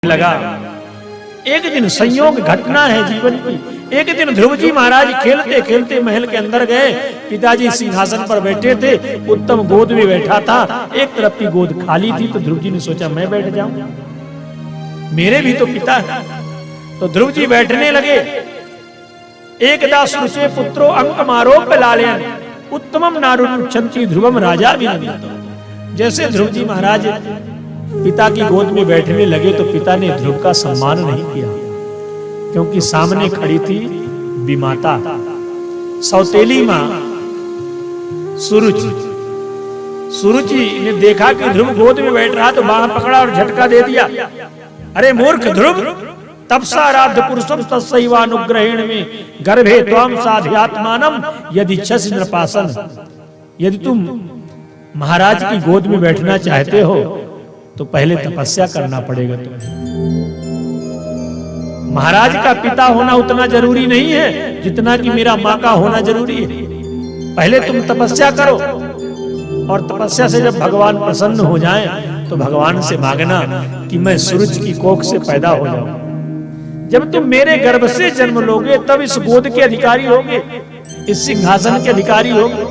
लगा। एक दिन संयोग घटना है जीवन की। एक दिन ध्रुव जी महाराज खेलते खेलते महल के अंदर गए। पिताजी सिंहासन पर बैठे थे, उत्तम गोद में बैठा था। एक तरफ की गोद खाली थी, तो ध्रुव जी ने सोचा मैं बैठ जाऊं, मेरे भी तो पिता है। तो ध्रुव जी बैठने लगे। एकदा सुरुचे पुत्रो अंकमारोप्य लालयन् उत्तमम नारुरुच्छन्ति ध्रुवम राजा विनंदत। जैसे ध्रुव जी महाराज पिता की गोद में बैठने लगे तो पिता ने ध्रुव का सम्मान नहीं किया, क्योंकि सामने खड़ी थी विमाता सौतेली मां सुरुचि। सुरुचि ने देखा कि ध्रुव गोद में बैठ रहा तो बाह पकड़ा और झटका दे दिया। अरे मूर्ख ध्रुव, तपसाराध्य पुरुषम तस्सैवानुग्रहेण में गर्भे त्वाम साध्यात्मानम यदि इच्छसि नृपासन। यदि तुम महाराज की गोद में बैठना चाहते हो तो पहले तपस्या करना पड़ेगा तुम्हें। महाराज का पिता होना उतना जरूरी नहीं है जितना कि मेरा मां का होना जरूरी है। पहले तुम तपस्या करो, और तपस्या से जब भगवान प्रसन्न हो जाएं तो भगवान से मांगना कि मैं सूरज की कोख से पैदा हो जाऊं। जब तुम मेरे गर्भ से जन्म लोगे तब इस गोद के अधिकारी होगे, इस सिंहासन के अधिकारी होगे।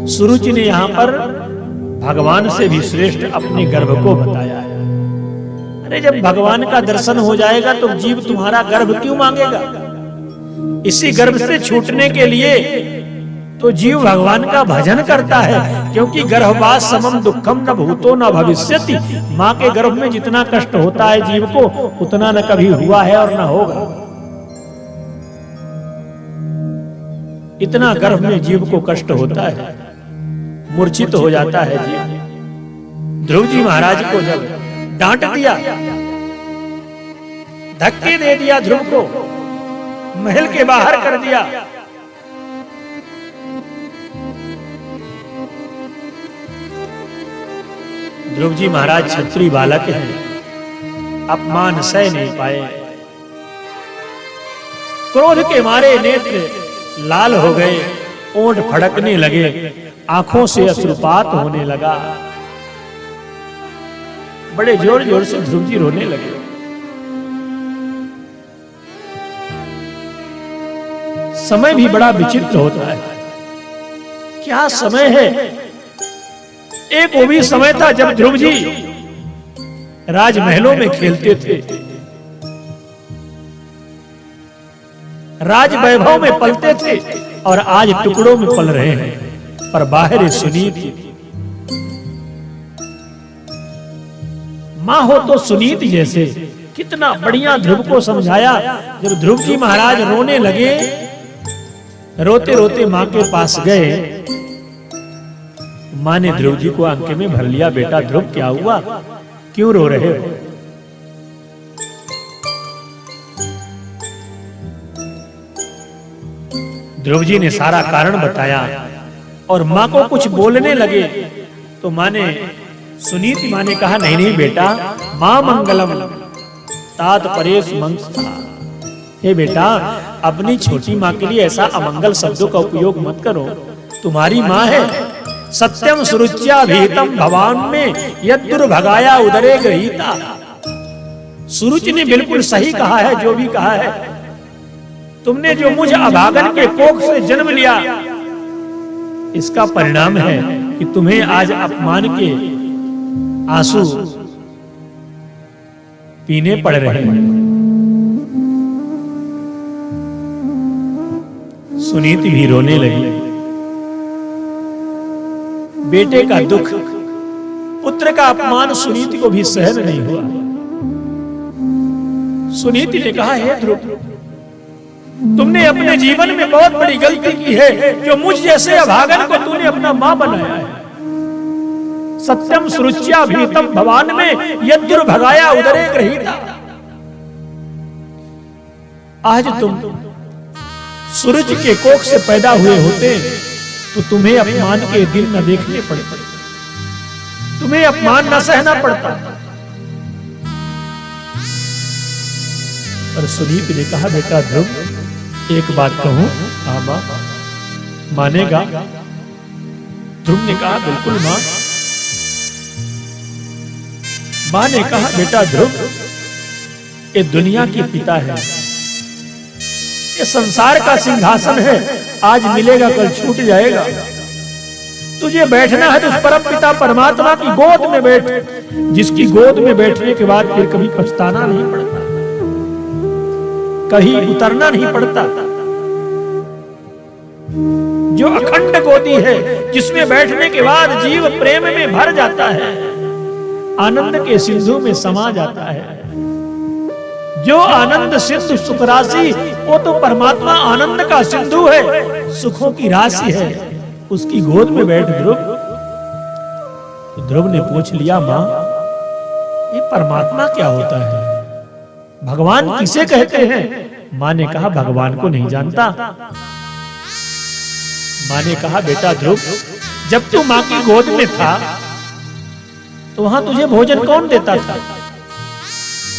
सुरुचि ने यहां पर भगवान से भी श्रेष्ठ अपने गर्भ को बताया है। अरे जब भगवान का दर्शन हो जाएगा तो जीव तुम्हारा गर्भ क्यों मांगेगा? इसी गर्भ से छूटने के लिए तो जीव भगवान का भजन करता है, क्योंकि गर्भवास समम दुखम न भूतो न भविष्यति। मां के गर्भ में जितना कष्ट होता है जीव को, उतना न कभी हुआ है और न होगा। इतना गर्भ में जीव को कष्ट होता है, मूर्छित हो जाता है जीव। ध्रुव जी महाराज को जब डांट दिया, धक्के दे दिया, ध्रुव को महल के बाहर कर दिया, ध्रुव जी महाराज क्षत्रिय बालक हैं, अपमान सह नहीं पाए। क्रोध के मारे नेत्र लाल हो गए, ओंठ फड़कने लगे, आंखों से अश्रुपात होने लगा। बड़े जोर जोर से ध्रुव जी रोने लगे। समय भी बड़ा विचित्र होता है। क्या समय है! एक वो भी समय था जब ध्रुव जी राजमहलों में खेलते थे, राज वैभव में पलते थे, और आज टुकड़ों में पल रहे हैं, पर बाहर सुनीति। मां हो तो सुनीति जैसे। कितना बढ़िया ध्रुव को समझाया। जब ध्रुव जी महाराज रोने लगे, रोते रोते मां के पास गए, मां ने ध्रुव जी को आंखें में भर लिया। बेटा ध्रुव, क्या हुआ, क्यों रो रहे हो? ध्रुव जी ने सारा कारण बताया, और मां को कुछ बोलने लगे तो मां ने, सुनीति मां ने कहा, नहीं नहीं बेटा, मां मंगलम तात परेश मंगस्था। हे बेटा, अपनी छोटी मां के लिए ऐसा अमंगल शब्दों का उपयोग मत करो। तुम्हारी मां है। सत्यम सुरुच्या भीतम भवान में यद्दुर्भगाया उदरे गृहीता। सुरुचि ने बिल्कुल सही कहा है, जो भी कहा है। तुमने जो मुझ अभागन के कोख से जन्म लिया, इसका परिणाम है कि तुम्हें आज अपमान के आंसू पीने पड़ रहे हैं। सुनीति भी रोने लगी। बेटे का दुख, पुत्र का अपमान सुनीति को भी सहन नहीं हुआ। सुनीति ने कहा, हे ध्रुव, तुमने अपने जीवन में बहुत बड़ी गलती की है, जो मुझ जैसे अभागन को तूने अपना मां बनाया है। सत्यम सुरुच्या भीतम भवान में यद्दुर्भगाया उदरे गृहीता। आज तुम सूरज के कोख से पैदा हुए होते तो तुम्हें अपमान के दिन न देखने पड़ते, तुम्हें अपमान न सहना पड़ता। पर सुनीति ने कहा, बेटा ध्रुव, एक बात कहूं? हाँ मां, मानेगा? ध्रुव ने कहा, बिल्कुल मां। मां ने कहा, बेटा ध्रुव, ये दुनिया के पिता है, ये संसार का सिंहासन है, आज मिलेगा कल छूट जाएगा। तुझे बैठना है तो उस परम पिता परमात्मा की गोद में बैठ, जिसकी गोद में बैठने के बाद फिर कभी पछताना नहीं पड़ता, कहीं उतरना नहीं पड़ता। जो अखंड गोदी है, जिसमें बैठने के बाद जीव प्रेम में भर जाता है, आनंद के सिंधु में समा जाता है। जो आनंद सिंधु सुख राशि, वो तो परमात्मा आनंद का सिंधु है, सुखों की राशि है, उसकी गोद में बैठ ध्रुव। तो ध्रुव ने पूछ लिया, मां ये परमात्मा क्या होता है, भगवान किसे कहते हैं? मां ने कहा, भगवान को नहीं जानता। मां ने कहा, बेटा ध्रुव, जब तू मां की गोद में था तो वहां तुझे भोजन कौन देता था,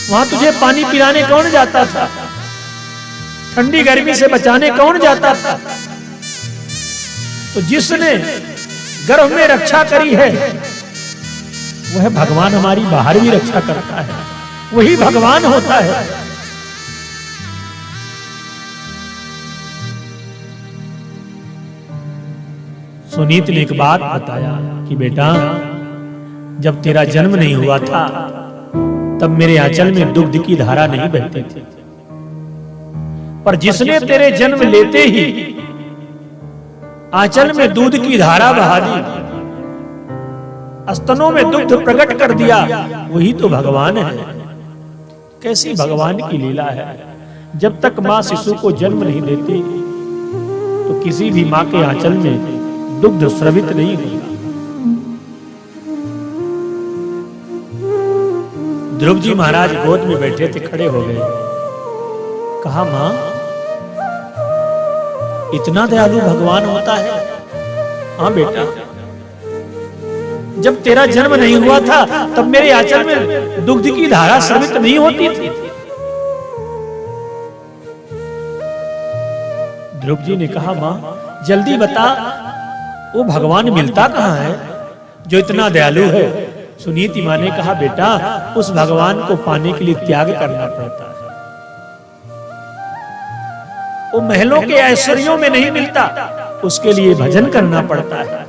वहां तुझे पानी पिलाने कौन जाता था, ठंडी गर्मी से बचाने कौन जाता था? तो जिसने गर्भ में रक्षा करी है, वह भगवान हमारी बाहर भी रक्षा करता है, वही भगवान होता है। सुनीत ने एक बात बताया कि बेटा, जब तेरा जन्म नहीं हुआ था तब मेरे आंचल में दुग्ध की धारा नहीं बहती थी, पर जिसने तेरे जन्म लेते ही आंचल में दूध की धारा बहा दी, स्तनों में दुग्ध प्रकट कर दिया, वही तो भगवान है। कैसी भगवान की लीला है। जब तक मां शिशु को जन्म नहीं देती तो किसी भी मां के आंचल में दुग्ध स्रवित नहीं होगा। ध्रुव जी महाराज गोद में बैठे थे, खड़े हो गए, कहा, मां इतना दयालु भगवान होता है? हाँ बेटा, जब तेरा जन्म नहीं हुआ था तब मेरे आंचल में दुग्ध की धारा स्रवित नहीं होती थी। ध्रुव जी ने कहा, मां जल्दी बता, वो भगवान मिलता कहां है जो इतना दयालु है? सुनीति मां ने कहा, बेटा उस भगवान को पाने के लिए त्याग करना पड़ता है, वो महलों के ऐश्वर्यों में नहीं मिलता, उसके लिए भजन करना पड़ता है।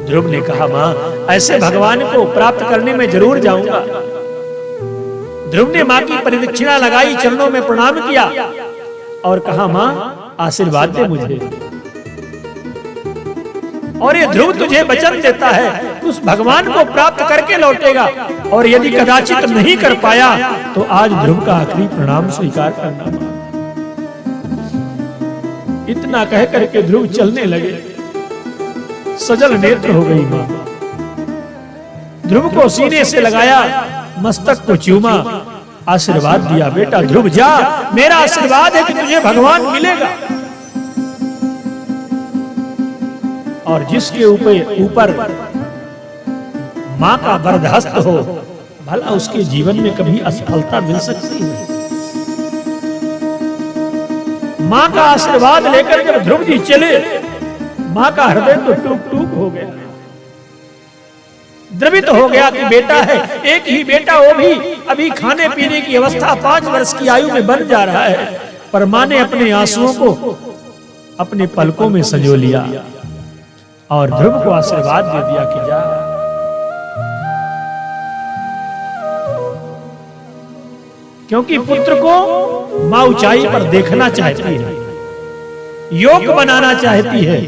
ध्रुव ने कहा, मां ऐसे भगवान को प्राप्त करने में जरूर जाऊंगा। ध्रुव ने मां की परिदक्षिणा लगाई, चरणों में प्रणाम किया और कहा, मां आशीर्वाद दे मुझे। और ये ध्रुव तुझे वचन देता है उस भगवान को प्राप्त करके लौटेगा, और यदि कदाचित नहीं कर पाया तो आज ध्रुव का आखिरी प्रणाम स्वीकार करना। इतना कह करके ध्रुव चलने लगे, सजल नेत्र हो गई मां। ध्रुव को सीने से लगाया, मस्तक को चूमा, आशीर्वाद दिया, बेटा ध्रुव जा, मेरा आशीर्वाद है कि तुझे भगवान मिलेगा। और जिसके ऊपर मां का वरदहस्त हो, भला उसके जीवन में कभी असफलता मिल सकती है? मां का आशीर्वाद लेकर जब ध्रुव जी चले, मां का हृदय तो टूक टूक हो गया, द्रवित हो गया कि बेटा है, एक ही बेटा, वो भी अभी खाने पीने की अवस्था, 5 वर्ष की आयु में बन जा रहा है, पर मां ने अपने आंसुओं को अपने पलकों में संजो लिया और ध्रुव को आशीर्वाद दे दिया कि जा। क्योंकि पुत्र को मां ऊंचाई पर देखना चाहती है, योग बनाना चाहती है।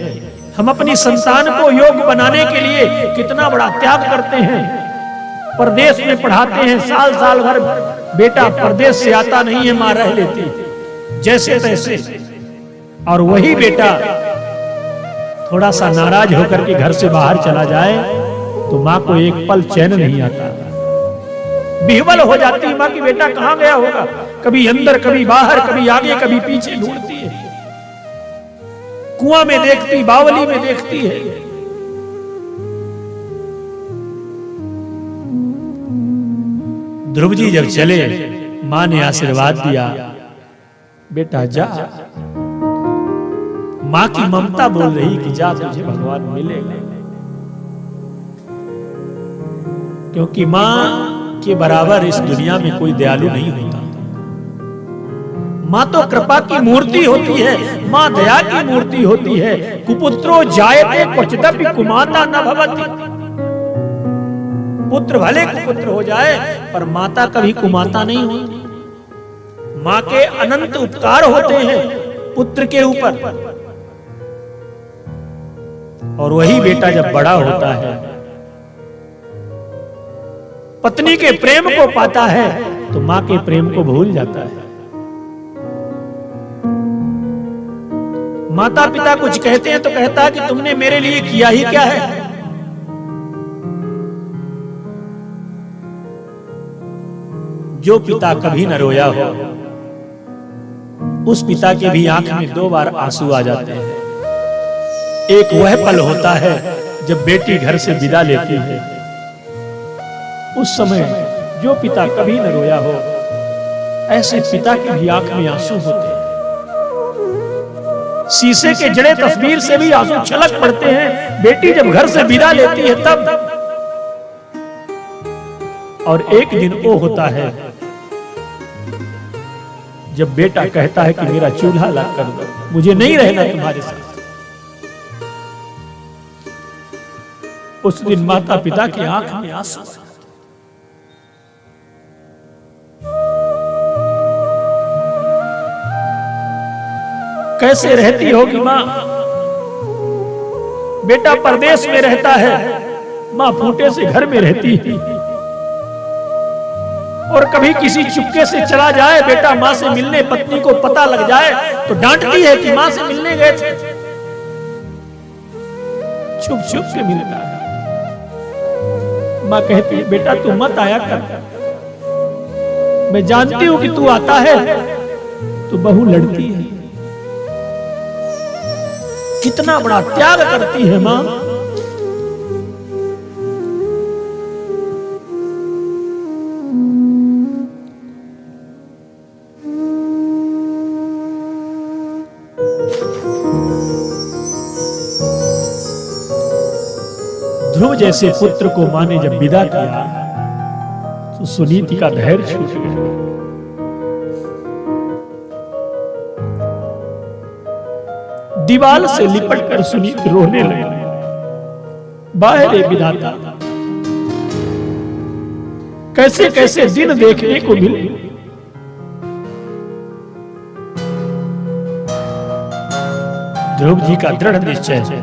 हम अपनी संतान को योग बनाने के लिए कितना बड़ा त्याग करते हैं, परदेश में पढ़ाते हैं, साल साल भर बेटा परदेश से आता नहीं है, मां रह लेती जैसे तैसे, और वही बेटा थोड़ा सा नाराज होकर के घर से बाहर चला जाए तो मां को एक पल चैन नहीं आता, विह्वल हो जाती है मां की, बेटा कहां गया होगा, कभी अंदर कभी बाहर, कभी आगे कभी पीछे ढूंढती है, कुआं में देखती, बावली में देखती है। ध्रुव जी जब चले, मां ने आशीर्वाद दिया, बेटा जा। मां की ममता बोल रही कि जा, तुझे भगवान मिलेगा। क्योंकि मां के बराबर इस दुनिया में कोई दयालु नहीं होता। मां तो कृपा की मूर्ति होती है, मां दया की मूर्ति होती है। कुपुत्रो जायते क्वचिदपि कुमाता न भवति। पुत्र भले कुपुत्र हो जाए पर माता कभी कुमाता नहीं होती। मां के अनंत उपकार होते हैं पुत्र के ऊपर। और वही बेटा जब बड़ा होता है, पत्नी के प्रेम को पाता है, तो मां के प्रेम को भूल जाता है। माता पिता कुछ कहते हैं तो कहता है कि तुमने मेरे लिए किया ही क्या है। जो पिता कभी न रोया हो, उस पिता के भी आंख में 2 बार आंसू आ जाते हैं। एक वह पल होता है जब बेटी घर से विदा लेती है। उस समय जो पिता कभी न रोया हो, ऐसे पिता के भी आंख में आंसू होते हैं। शीशे के जड़े तस्वीर से भी आंसू छलक पड़ते हैं बेटी जब घर से विदा लेती है तब। और एक दिन वो होता है जब बेटा कहता है कि मेरा चूल्हा ला कर दो, मुझे नहीं रहना तुम्हारे साथ। उस दिन माता पिता की आंख में आंसू। कैसे रहती होगी मां? बेटा परदेश में रहता है, मां फूटे से घर में रहती है। और कभी किसी चुपके से चला जाए बेटा मां से मिलने, पत्नी को पता लग जाए तो डांटती है कि मां से मिलने गए थे। छुप छुप के मिलता है। मां कहती है बेटा तू मत आया कर, मैं जानती हूं कि तू आता है तो बहू लड़ती है। कितना बड़ा त्याग करती है मां। ध्रुव जैसे पुत्र को मां ने जब विदा किया तो सुनीति का धैर्य छूट गया। दीवार से लिपटकर सुनीति रोने लगी। बाहर विधाता, कैसे कैसे दिन देखने को मिले। ध्रुव जी का दृढ़ निश्चय है